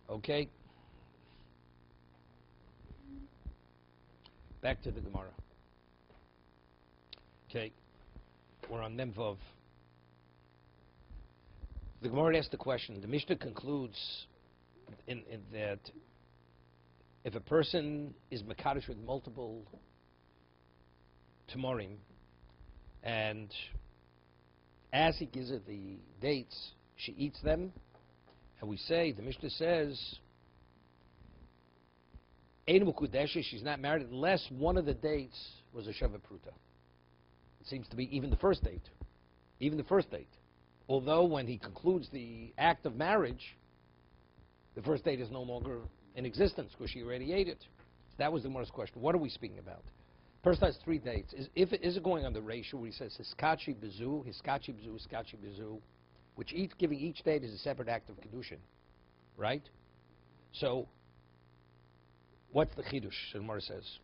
Okay. Back to the Gemara. Okay. We're on Memvav. The Gemara asked the question. The Mishnah concludes in that if a person is Mekadosh with multiple Tamarim, and as he gives her the dates, she eats them, and we say, the Mishnah says, Ein Mukudesha, she's not married unless one of the dates was a Sheva Pruta. It seems to be even the first date. Even the first date. Although when he concludes the act of marriage, the first date is no longer in existence because she already ate it. That was the Gemara's question. What are we speaking about? Person has 3 dates. Is it going on the ratio where he says Hiskachi Bezu, Hiskachi Bezu, Hiskachi Bezu, which giving each date is a separate act of kiddushin, right? So, what's the chidush? The Gemara says,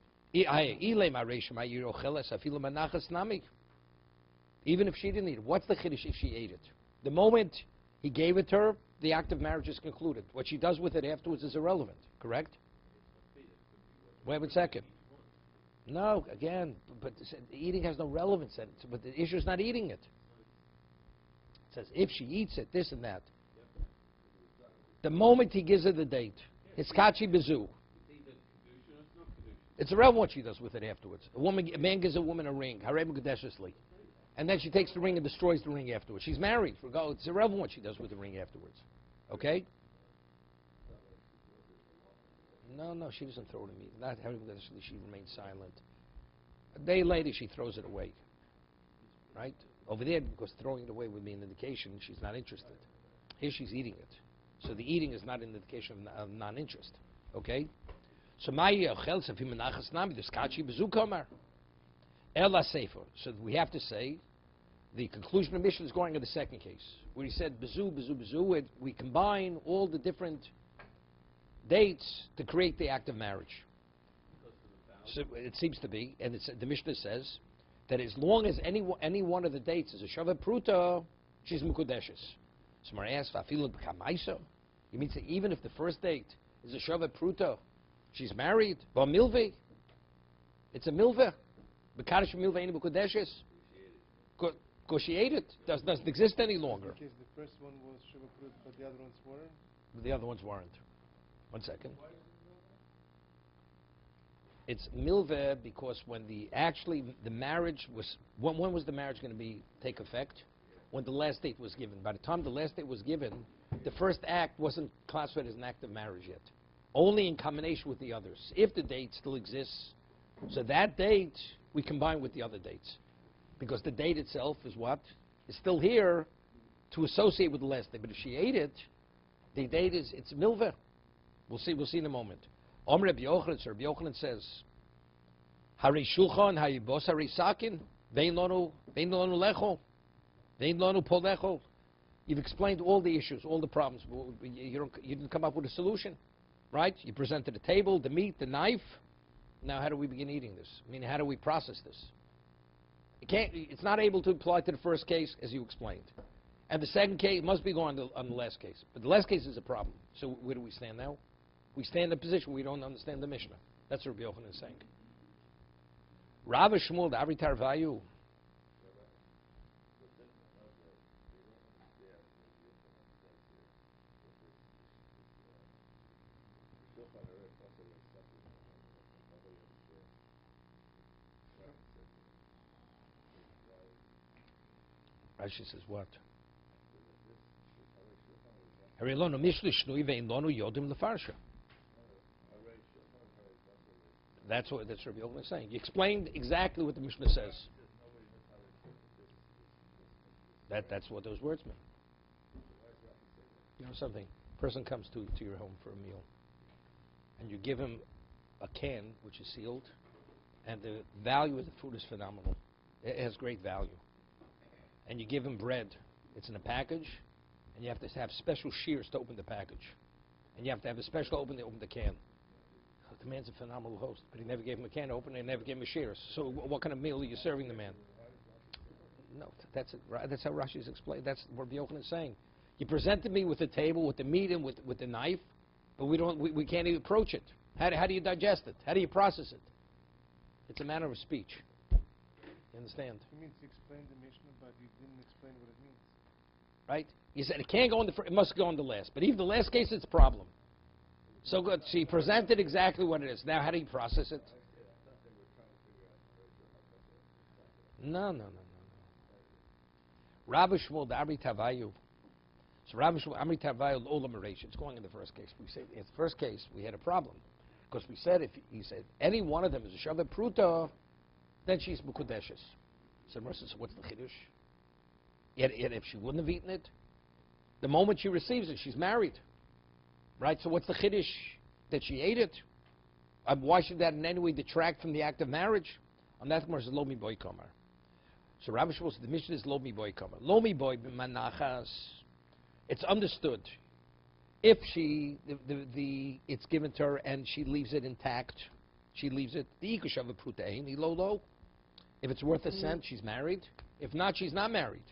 even if she didn't eat it, what's the chidush if she ate it? The moment he gave it to her, the act of marriage is concluded. What she does with it afterwards is irrelevant, correct? Wait a second. No, again, but eating has no relevance. But the issue is not eating it. It says if she eats it, this and that. The moment he gives her the date, it's kachi bezu. It's irrelevant what she does with it afterwards. A man gives a woman a ring, harem kadeshesli, and then she takes the ring and destroys the ring afterwards. She's married. It's irrelevant what she does with the ring afterwards. Okay? No, she doesn't throw it in me. Not harem kadeshesli. She remains silent. A day later, she throws it away. Right? Over there, because throwing it away would be an indication she's not interested. Here, she's eating it. So the eating is not an indication of non-interest. Okay? So we have to say the conclusion of Mishnah is going in the second case, where he said bezu, bezu, bezu. We combine all the different dates to create the act of marriage. So it seems to be, and the Mishnah says that as long as any one of the dates is a Shava Pruta, she's Mukudeshes. So I asked, you mean to say even if the first date is a Shava Pruta, she's married? Ba milve? It's a milve. B'karish milve ain't Mukudeshes. Because she ate it. Doesn't exist any longer. Because the first one was Shava Pruta, but the other ones weren't? The other ones weren't. One second. It's milveh because when the marriage was, when was the marriage going to take effect? When the last date was given. By the time the last date was given, the first act wasn't classified as an act of marriage yet. Only in combination with the others. If the date still exists, so that date we combine with the other dates. Because the date itself is what? Is still here to associate with the last date. But if she ate it, the date it's milveh. We'll see in a moment. Rabbi Yochanan says, Hari shulchan hayibos hari sakin vein lonu lecho vein lonu polecho. You've explained all the issues, all the problems. You didn't come up with a solution, right? You presented the table, the meat, the knife. Now, how do we begin eating this? I mean, how do we process this? It's not able to apply to the first case, as you explained, and the second case must be going on the last case. But the last case is a problem. So where do we stand now? We stand in a position we don't understand the Mishnah. That's what Rabbi Yochanan is saying. Rav Shmuel, the Avitar Vayu. Rashi says what? That's what Rabbi Yochanan is saying. You explained exactly what the Mishnah says. That's what those words mean. You know something? A person comes to your home for a meal, and you give him a can which is sealed, and the value of the food is phenomenal. It has great value. And you give him bread. It's in a package, and you have to have special shears to open the package. And you have to have a special open to open the can. The man's a phenomenal host, but he never gave him a can to open, and he never gave him a shears. So what kind of meal are you serving the man? No, that's it. That's how Rashi's explained. That's what Rabbi Yochanan is saying. You presented me with a table, with the meat and with the knife, But we can't even approach it. How do you digest it? How do you process it? It's a manner of speech. You understand? He means he explained the Mishnah, but he didn't explain what it means. Right? You said it can't go in it must go in the last. But even the last case, it's a problem. So good. She presented exactly what it is. Now, how do you process it? No. Rabbi Shmuel Amri Tavayu. So Rabbi Shmuel Amri Tavayu Olam Areish. It's going in the first case. We say in the first case we had a problem because we said if he said any one of them is a Shaveh Pruta, then she's Mukudeshes. So Mercer said, what's the chiddush? Yet if she wouldn't have eaten it, the moment she receives it, she's married. Right? So what's the chiddush? That she ate it? Why should that in any way detract from the act of marriage? On that Gemara says, Lo mi boy kamar. So Rabbi Shmuel said, the Mishnah is Lo mi boy kamar. Lo mi boy b'manachas. It's understood. If it's given to her and she leaves it intact, she leaves it, the ikushav prutein, lo. If it's worth a cent, she's married. If not, she's not married.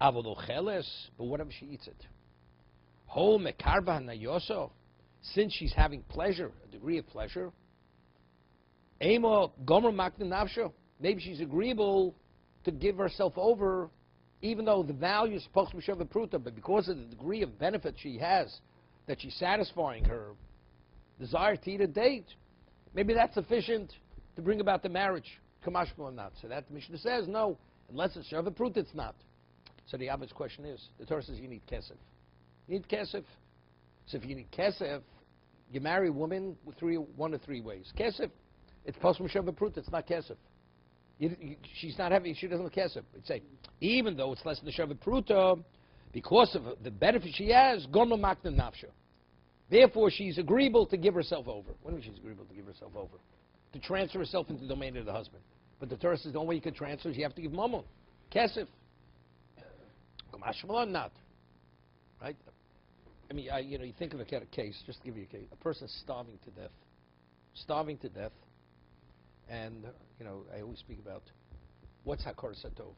Avodocheles, but whatever she eats it. Ho mekarba nayoso, since she's having pleasure, a degree of pleasure. Emo gomer makna nafsho, maybe she's agreeable to give herself over, even though the value is supposed to be shava pruta, but because of the degree of benefit she has, that she's satisfying her desire to eat a date, maybe that's sufficient to bring about the marriage. Kamashma or not. So that the Mishnah says, no, unless it's shava pruta, it's not. So the obvious question is, the Torah says you need kesef. You need kesef. So if you need kesef, you marry a woman with one of three ways. Kesef, it's post shava pruta, it's not kesef. She's not having, she doesn't have kesef. It's say, even though it's less than the shava pruta, because of the benefit she has, gomer makna nafsha. Therefore, she's agreeable to give herself over. What do you mean she's agreeable to give herself over? To transfer herself into the domain of the husband. But the Torah says the only way you can transfer is you have to give mammon. Kesef. Kamashma not. Right? I mean, you think of a case, just to give you a case. A person starving to death. Starving to death. And, I always speak about what's Hakor Satov.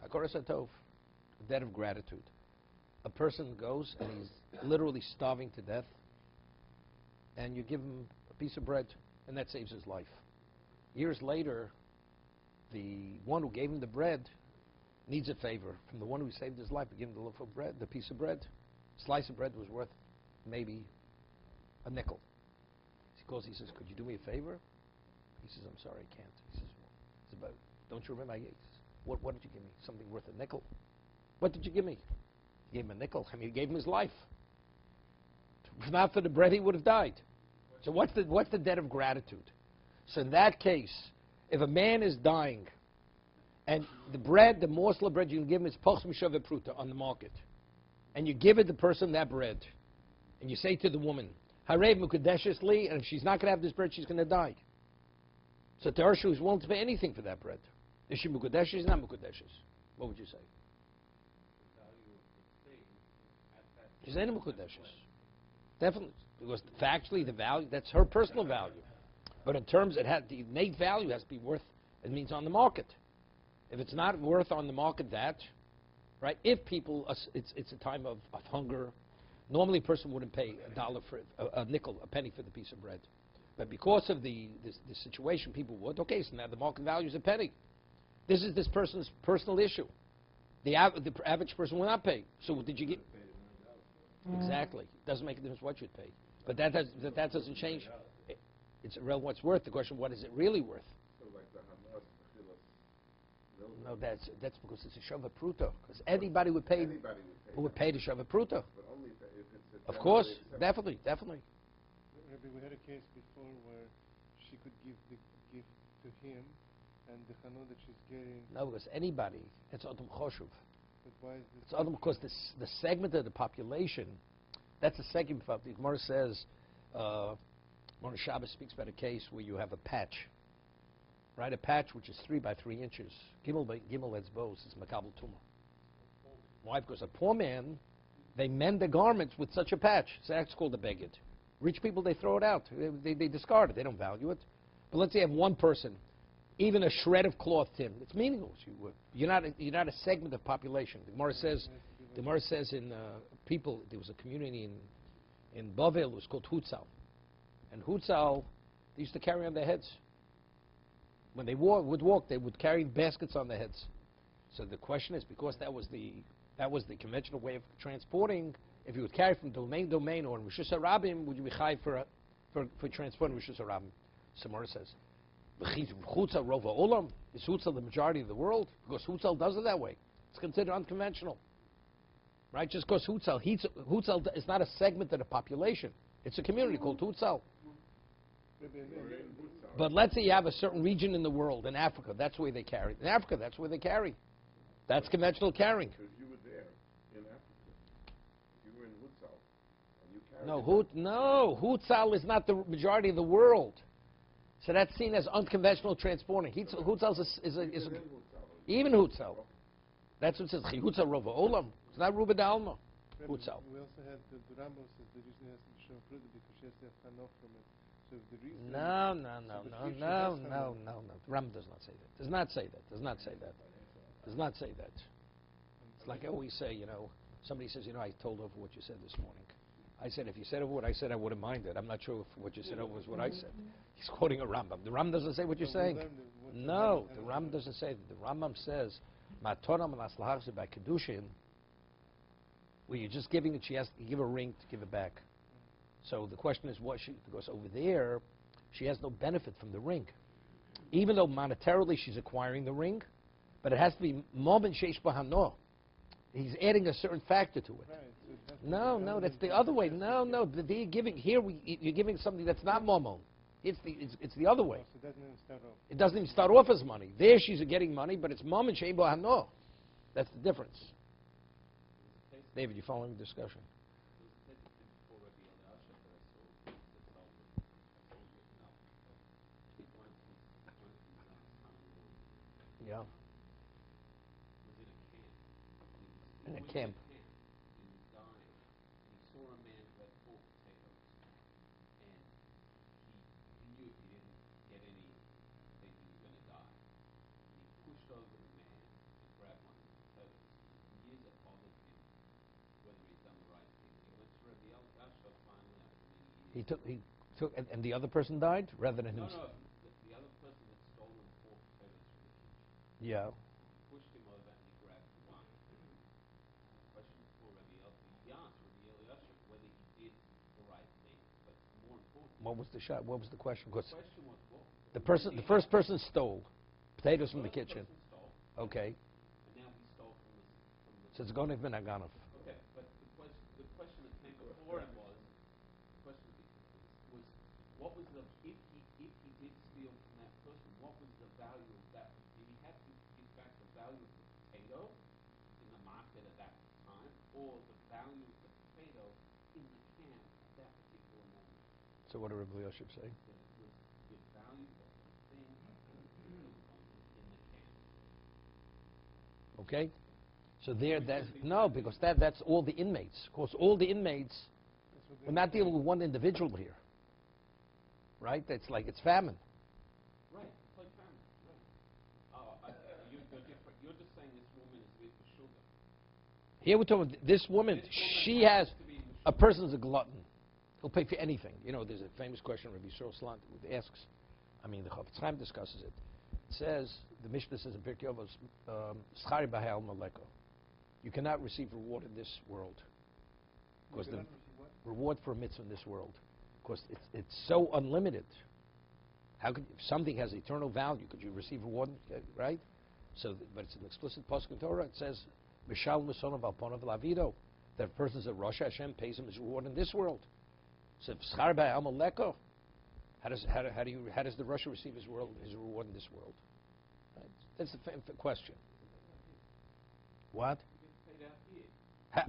Hakor Satov, a debt of gratitude. A person goes and he's literally starving to death, and you give him a piece of bread, and that saves his life. Years later, the one who gave him the bread needs a favor from the one who saved his life. He gave him the loaf of bread, the piece of bread. Slice of bread was worth maybe a nickel. He calls, he says, could you do me a favor? He says, I'm sorry, I can't. He says, it's about, don't you remember? He says, what did you give me? Something worth a nickel? What did you give me? He gave him a nickel. I mean, he gave him his life. If not for the bread, he would have died. So what's the debt of gratitude? So in that case, if a man is dying, and the bread, the morsel of bread you can give him is poch mishave pruta on the market, and you give it the person that bread, and you say to the woman, Harev mukadeshes li, and if she's not going to have this bread, she's going to die. So Tershu is willing to pay anything for that bread. Is she mukadeshes? Not mukadeshes. What would you say? She's any mukadeshes. Definitely. Because factually, the value, that's her personal value. But in terms, the innate value has to be worth, it means on the market. If it's not worth on the market right, if people, it's a time of hunger, normally a person wouldn't pay $1 for a nickel, a penny for the piece of bread. But because of the situation, people would. Okay, so now the market value is a penny. This is this person's personal issue. The average person will not pay. So what did you get? Exactly. It doesn't make a difference what you pay. But that doesn't change. It's irrelevant what's worth. The question, what is it really worth? No, that's because it's a shava pruta. Because anybody would pay. Who would pay the shava pruta? Of course, definitely. Rabbi, we had a case before where she could give the gift to him, and the chanun that she's getting. No, because anybody. It's adam choshuv. But why is this? It's adam because the segment of the population. That's a segment. The Gemara says. Mona Shabbos speaks about a case where you have a patch, right? A patch which is 3 by 3 inches. Gimel etzbos is makabel tumah. Why? Because a poor man, they mend the garments with such a patch. So that's called a beged. Rich people, they throw it out. They discard it. They don't value it. But let's say you have one person, even a shred of cloth to him, it's meaningless. You're not a segment of population. The Gemara says in people, there was a community In Bavel, it was called Hutzal. And Hutzal, they used to carry on their heads. When they would walk, they would carry baskets on their heads. So the question is, because that was the conventional way of transporting, if you would carry from domain to domain or in Rishus HaRabim, would you be chai for transporting Rishus HaRabim? Samara says, Chutzal Rova Olam, is Hutzal the majority of the world? Because Hutzal does it that way. It's considered unconventional. Right? Just because Hutzal is not a segment of the population. It's a community called Hutzal. But let's say you have a certain region in the world, in Africa, that's where they carry. In Africa, that's where they carry. That's conventional carrying. Because you were there in Africa. You were in Hutzal. And you carried No, Hutzal is not the majority of the world. So that's seen as unconventional transporting. Hutzal is even Hutzal. That's what it says. Hutzal Rova Olam. It's not Ruba Dalma. Hutzal. We also had the Rambam says the reason has to be shown fruit because she has to have hanoch from it. So if the reason No. The Rambam does not say that. Does not say that. It's like I always say, somebody says, I told over what you said this morning. I said, if you said over what I said, I wouldn't mind it. I'm not sure if what you said over was what I said. He's quoting a Rambam. The Rambam doesn't say what you're saying. No, the Rambam doesn't say that. The Rambam says, Matonam and Aslahachse by kiddushin, where you're just giving it, she has to give a ring to give it back. So the question is, because over there, she has no benefit from the ring. Even though monetarily she's acquiring the ring, but it has to be moment sheish bahano. He's adding a certain factor to it. Right, No, that's the other way. No, you're giving something that's not momon. It's the other way. So it doesn't even start off. It doesn't even start off as money. There she's getting money, but it's moment sheish bahano. That's the difference. David, you following the discussion? Yeah. In a camp. He took, and the other person died rather than him. No, the other person had stolen 4 potatoes from the kitchen. Yeah. He pushed him over and he grabbed one. Question for Rabbi Eliashib whether he did the right thing, but more important. What was the shot? What was the question? The question was what? The first person stole potatoes from the kitchen. Stole, Okay. and now he stole from the. So it's going to be Naganov. Okay, but the question that came before him was what was the if he did steal from that person, what was the value of that? Did he have to give back the value of the potato in the market at that time, or the value of the potato in the camp at that particular moment? So what did Rabbi Eliashib say? That it was the value of the thing in the camp. Okay. So because that's all the inmates. Of course, all the inmates. We're not dealing with one individual here. Right? It's like it's famine. Right, it's like famine. Right. You're different. You're just saying this woman is with the sugar. Here we're talking about this woman. She has a person's a glutton. He'll pay for anything. There's a famous question Rabbi Yisrael Salant asks. The Chofetz Chaim discusses it. It says the Mishnah says in Pirkei Avos, "Schari b'ha'al maleko." You cannot receive reward in this world. Because the reward for a mitzvah in this world. Because it's so unlimited. How could if something has eternal value? Could you receive reward? Right? But it's an explicit pasuk in Torah. It says, "Mishal musonav al ponav lavido." That person's a Rosh Hashem pays him his reward in this world. So schar b'ha'al maleko. How does the Rosh receive his reward in this world? Right? That's the question. What?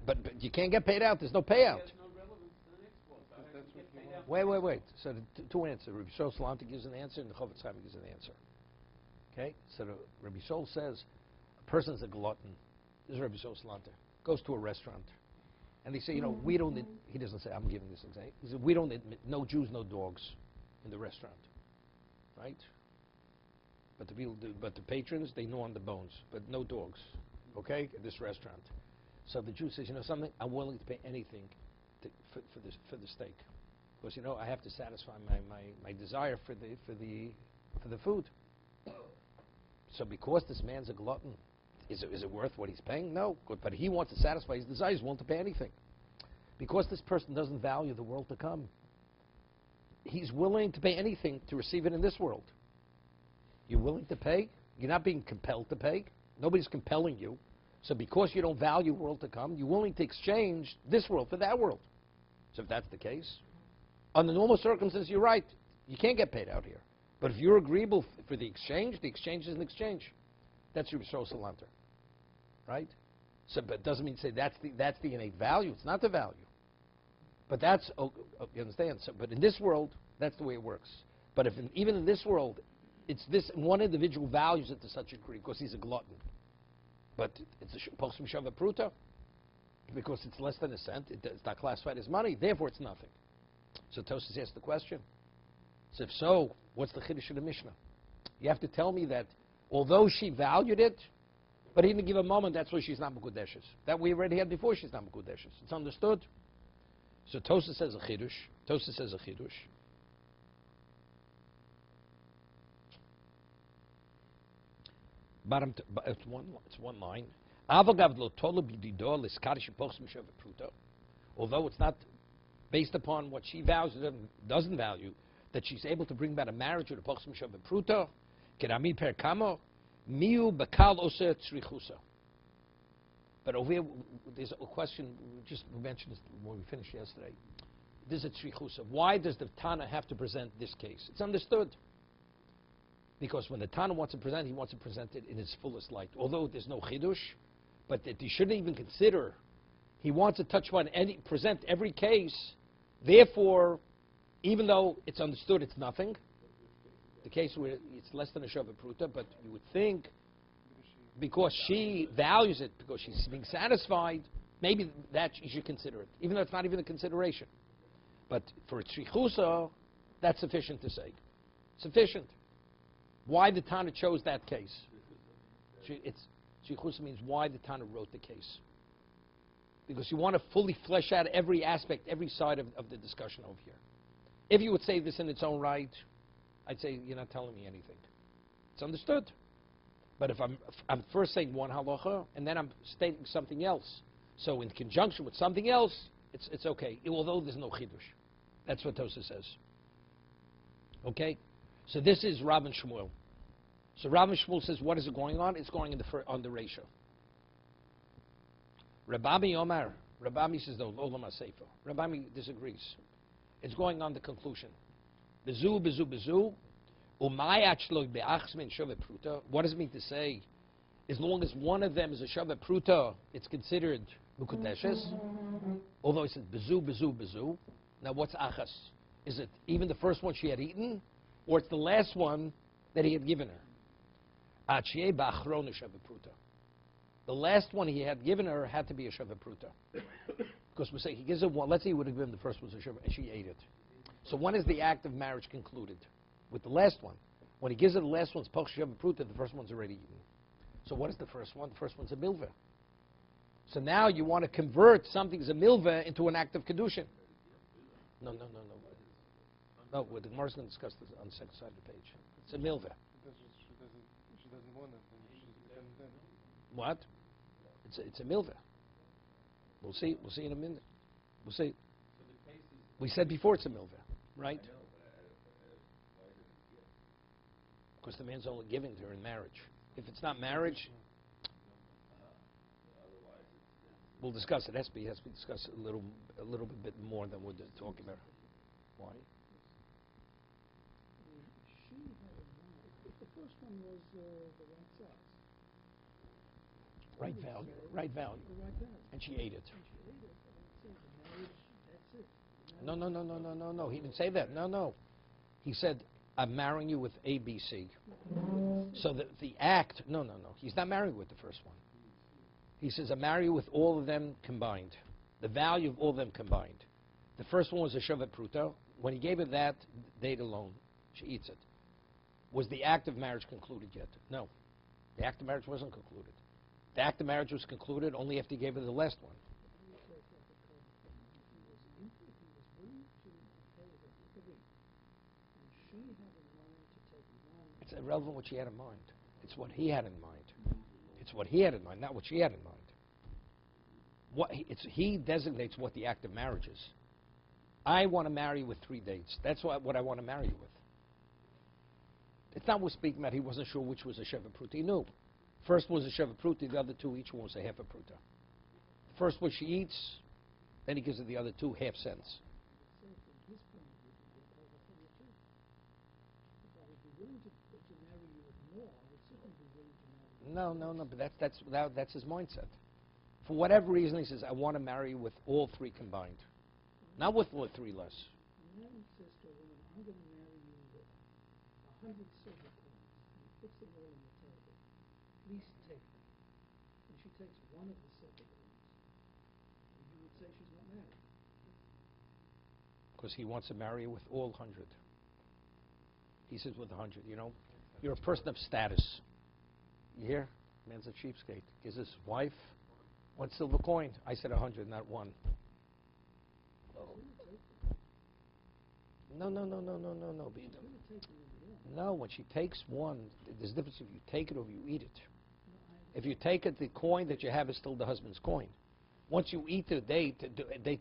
But you can't get paid out. There's no payout. There's no relevance to the next world. So how can you get paid out? Wait. So the two answers. Rabbi Yisrael Salanter gives an answer, and the Chofetz Chaim gives an answer. Okay. So Rabbi Yisrael says a person's a glutton. This is Rabbi Yisrael Salanter. Goes to a restaurant, and they say, we don't. He doesn't say I'm giving this example. He said we don't admit no Jews, no dogs in the restaurant, right? But the patrons, they gnaw on the bones, but no dogs. Okay, at this restaurant. So the Jew says, something, I'm willing to pay anything for the steak, because I have to satisfy my desire for the food. So because this man's a glutton, is it worth what he's paying? No, but he wants to satisfy his desires. He's willing to pay anything. Because this person doesn't value the world to come, he's willing to pay anything to receive it in this world. You're willing to pay? You're not being compelled to pay. Nobody's compelling you. So because you don't value world to come, you're willing to exchange this world for that world. So if that's the case, under normal circumstances, you're right. You can't get paid out here. But if you're agreeable for the exchange is an exchange. That's your Rishos Salanter. Right? So, but it doesn't mean to say that's the innate value. It's not the value. But that's, you understand? So, but in this world, that's the way it works. But even in this world, it's this one individual values it to such a degree because he's a glutton. But it's a postum shava pruta because it's less than a cent. It's not classified as money. Therefore, it's nothing. So Tosas asked the question. So if so, what's the chiddush of the Mishnah? You have to tell me that although she valued it, but in a given moment, that's why she's not mekudeshes. That we already had before. She's not mekudeshes. It's understood. So Tosas says a chiddush. Tosas says a chiddush. It's one line. Although it's not based upon what she vows doesn't value, that she's able to bring about a marriage with a postum shava pruta, kerami per kamo, miu bakal oser tzrichusa. But over here, there's a question. We mentioned this when we finished yesterday. There's a tzrichusa. Why does the Tana have to present this case? It's understood. Because when the Tana wants to present, he wants to present it in its fullest light. Although there's no chidush, but that he shouldn't even consider. He wants to touch on present every case. Therefore, even though it's understood it's nothing, the case where it's less than a shava pruta, but you would think because she values it, because she's being satisfied, maybe that you should consider it, even though it's not even a consideration. But for a tzrichusa, that's sufficient to say. Sufficient. Why the Tana chose that case? Tzrichusa means why the Tana wrote the case. Because you want to fully flesh out every aspect, every side of the discussion over here. If you would say this in its own right, I'd say you're not telling me anything. It's understood. But if I'm first saying one halacha, and then I'm stating something else. So in conjunction with something else, it's okay, although there's no chidush. That's what Tosa says. Okay? So this is Rav and Shmuel. So Rav and Shmuel says, what is it going on? It's going on the ratio. Rabami Omar. Rabami says, no, Olam HaSefer. Rabami disagrees. It's going on the conclusion. Bezu, bezu, bezu. What does it mean to say? As long as one of them is a shava pruta, it's considered mukudeshes. Although it says bezu, bezu, bezu. Now what's achas? Is it even the first one she had eaten? Or it's the last one that he had given her? The last one he had given her had to be a shava pruta. Because we say he gives her one, let's say he would have given the first one a shava, and she ate it. So when is the act of marriage concluded? With the last one. When he gives her the last one's poch shava pruta, the first one's already eaten. So what is the first one? The first one's a milveh. So now you want to convert something as a milveh into an act of kiddushin. No. No, the Gemara is going to discuss this on the second side of the page. It's a milveh. She doesn't want it. Then. What? It's a milveh. We'll see. We'll see in a minute. We'll see. We said before it's a milveh, right? Because the man's only giving to her in marriage. If it's not marriage, we'll discuss it. It has to be discussed a little bit more than we're talking about. Why? The first one was the right size. Right value. Right value. The right value. And she ate it. The marriage, that's it. No. He didn't say that. No. He said, I'm marrying you with A, B, C. So the act, no. He's not marrying with the first one. He says, I'm marrying you with all of them combined. The value of all of them combined. The first one was a shava pruta. When he gave her that date alone, she eats it. Was the act of marriage concluded yet? No. The act of marriage wasn't concluded. The act of marriage was concluded only after he gave her the last one. she had in mind to take one. It's irrelevant what she had in mind. It's what he had in mind. It's what he had in mind, not what she had in mind. He designates what the act of marriage is. I want to marry you with 3 dates. That's what I want to marry you with. It's not we're speaking about he wasn't sure which was a Sheva Pruta. He knew. First was a Sheva Pruta, the other 2, each one was a half a Pruta. First what she eats, then he gives her the other 2 half cents. So from his point of view, he would call the thing too. If I would be willing to marry you with more, I would certainly be willing to marry you. No, but that's his mindset. For whatever reason, he says, I want to marry you with all 3 combined. Not with 3 less. A man says to a woman, I'm going to marry you with 100 silver coins. And he puts them all on the table. Please take them. And she takes one of the silver coins. And you would say she's not married. Because he wants to marry you with all 100. He says with 100, you're a person of status. You hear? Man's a cheapskate. Gives his wife 1 silver coin. I said 100, not 1. No. No, when she takes one, there's a difference if you take it or if you eat it. If you take it, the coin that you have is still the husband's coin. Once you eat the date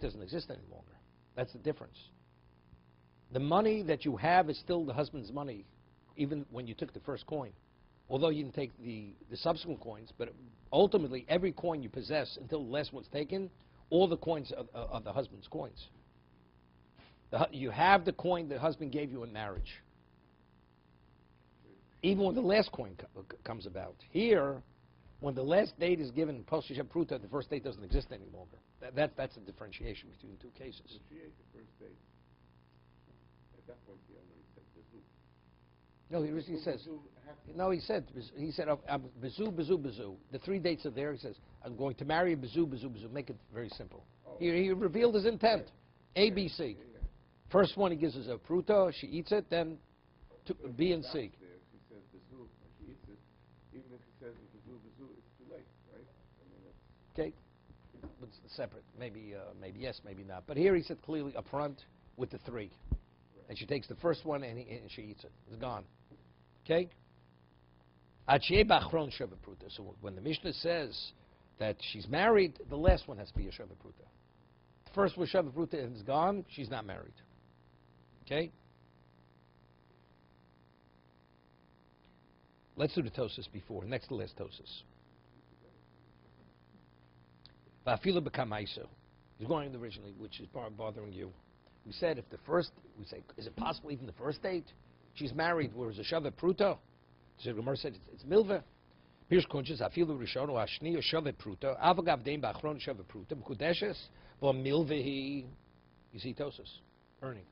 doesn't exist any longer. That's the difference. The money that you have is still the husband's money, even when you took the first coin. Although you didn't take the subsequent coins, but ultimately every coin you possess until the last one's taken, all the coins are the husband's coins. You have the coin the husband gave you in marriage. Even when the last coin comes about. Here, when the last date is given, parshas Pruta, the first date doesn't exist any longer. That's a differentiation between the 2 cases. If she ate the first date, at that point, he already said Bezu. No, he says. No, he said. Bezu. The 3 dates are there. He says, I'm going to marry Bezu. Make it very simple. Oh. He revealed his intent. A, B, C. Yeah. First one he gives us a pruta. She eats it. Then B and C. If he says Bezu, she eats it. Even if he says Bezu, it's too late, right? I mean, that's Okay, it's separate. Maybe yes, maybe not. But here he said clearly up front with the 3, and she takes the first one and she eats it. It's gone. Okay. So when the Mishnah says that she's married, the last one has to be a Sheva Pruta. The first was Sheva Pruta and it's gone, she's not married. Okay? Let's do the Tosas before, next to last Tosas. Va'afilu b'kamaiso. He's going originally, which is bothering you. We said if the first, we say, is it possible even the first date? She's married, whereas a Sheva Pruta. So the Gemara said it's milveh. Here's konches afilu rishono ashni Sheva Pruta avagav dein ba'achron Sheva Pruta mekudeshes bo milvehi. You see Tosas earning.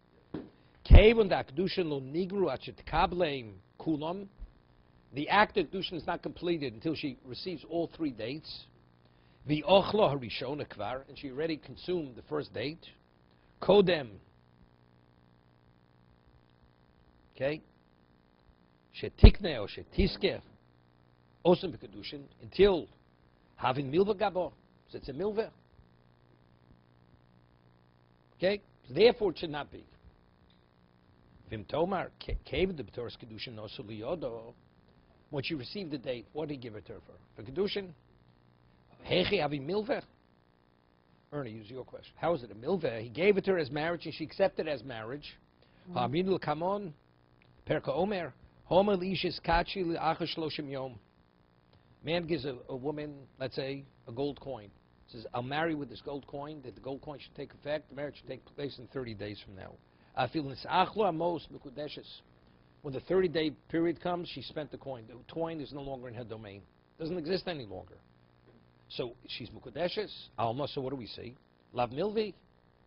Kevon da kedushin lo nigru achet kableim kulam. The act of kedushin is not completed until she receives all 3 dates. The ochla harishona kvar, and she already consumed the first date. Kodem. Okay. Shetikne or shetiske. Osem b'kedushin until having milva gabo. So it's a milva. Okay. So therefore, it should not be. Vim tomar kev the b'toras kedushin no suliyodo. When she received the date, what did he give it to her for? For kedushin. Hechi having milva. Ernie, use your question. How is it a milva? He gave it to her as marriage, and she accepted it as marriage. Ha'aminu l'kamon perka omer homer li'ishes kachi li'achar shloshim yom. Man gives a woman, let's say, a gold coin. Says, I'll marry with this gold coin. That the gold coin should take effect. The marriage should take place in 30 days from now. When the 30-day period comes, she spent the coin. The coin is no longer in her domain. Doesn't exist any longer. So she's mukudeshes. Alma. So what do we see? Lav milvi.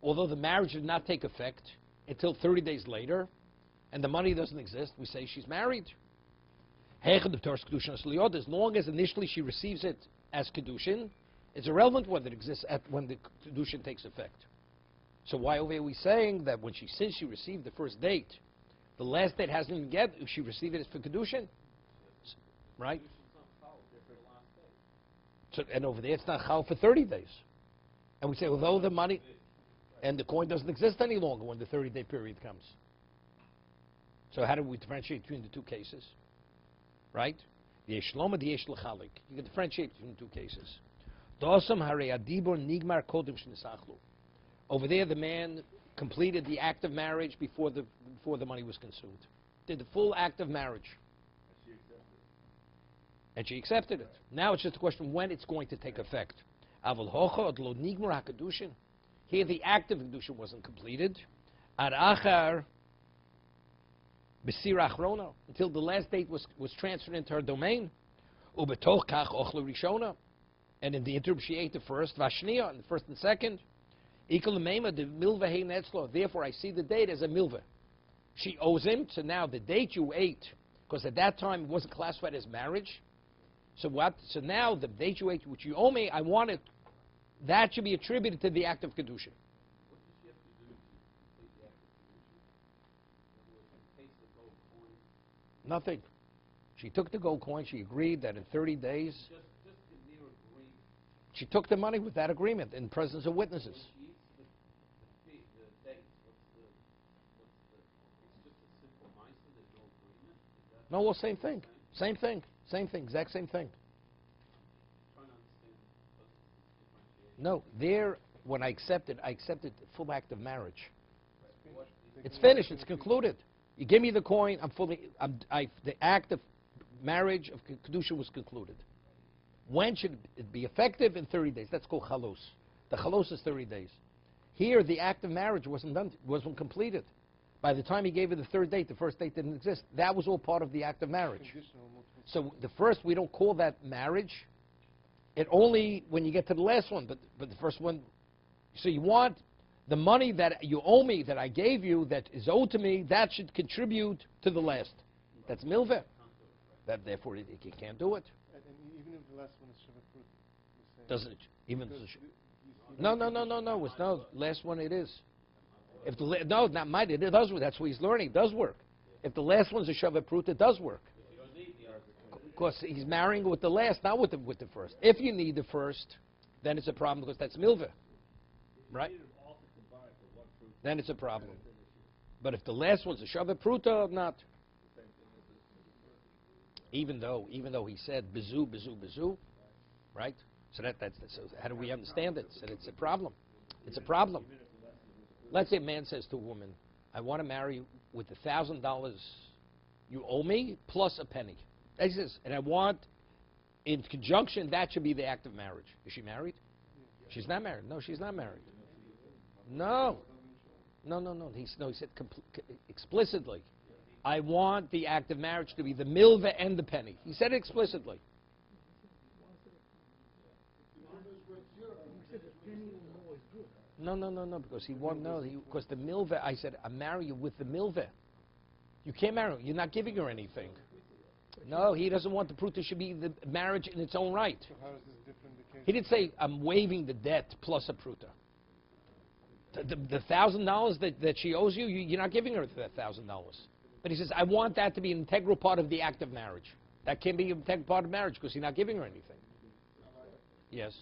Although the marriage did not take effect until 30 days later, and the money doesn't exist, we say she's married. As long as initially she receives it as kedushin, it's irrelevant whether it exists when the kedushin takes effect. So why over here are we saying that since she received the first date, the last date hasn't even get, she received it as for kedushin, right? So, and over there it's not chal for 30 days. And we say, although the money and the coin doesn't exist any longer when the 30-day period comes. So how do we differentiate between the two cases? Right? The yesh shloma, the yesh l'chalik. You can differentiate between the two cases. Dosam harei adibur nigmar kodem shnisachlu. Over there, the man completed the act of marriage before the money was consumed. Did the full act of marriage. And she accepted it. Now it's just a question when it's going to take effect. Aval hocha od lo nigmar hakadushin. Here the act of kiddushin wasn't completed. Ad achar b'sir achrona, until the last date was transferred into her domain. Ubetoch kach ochlu rishona. And in the interim she ate the first, vashniya, and the first and second. Ikol meima de milva hey netzlo. Therefore I see the date as a milva. She owes him, so now the date you ate, because at that time it wasn't classified as marriage. So what? So now the date you ate, which you owe me, I want it. That should be attributed to the act of kiddushin. What does she have to do to complete the act of kiddushin? In other words, she takes the gold coin. Nothing. She took the gold coin. She agreed that in 30 days. Just the mere agreement. She took the money with that agreement in presence of witnesses. When she eats the dates, it's just a simple meiser, there's no agreement? Is that No, well, same thing. Same thing. Same thing. Exact same thing. trying to understand differentiation? No, there, when I accepted the full act of marriage. What is It's finished. It's concluded. You give me the coin. The act of marriage of kedusha was concluded. When should it be effective? In 30 days. That's called chalos. The chalos is 30 days. Here, the act of marriage wasn't completed. By the time he gave her the third date, the first date didn't exist. That was all part of the act of marriage. So the first, we don't call that marriage. It only when you get to the last one. But the first one, so you want the money that you owe me, that I gave you, that is owed to me, that should contribute to the last. That's milveh. Therefore, you can't do it. And even if the last one is Shabbat fruit, the same. Doesn't it? Even Because no. It's no last one. It is. If the no, not mine. It does work. That's what he's learning. It does work. If the last one's a Shabbat fruit, it does work. Because he's marrying with the last, not with the first. If you need the first, then it's a problem because that's milveh, right? Then it's a problem. But if the last one's a Shabbat pruta, not. Even though he said bizu, right? So so how do we understand it? So it's a problem. It's a problem. Let's say a man says to a woman, "I want to marry you with $1,000 you owe me plus a penny." He says, and I want, in conjunction, that should be the act of marriage. Is she married? She's not married. No, she's not married. No. He said explicitly, I want the act of marriage to be the milveh and the penny. He said it explicitly. No, because because the milveh, I said, I marry you with the milveh. You can't marry her. You're not giving her anything. No, he doesn't want the pruta should be the marriage in its own right. So how is this different the case? He didn't say, I'm waiving the debt plus a pruta. The $1,000 that she owes you, you're not giving her that $1,000. But he says, I want that to be an integral part of the act of marriage. That can be an integral part of marriage because you're not giving her anything. Yes.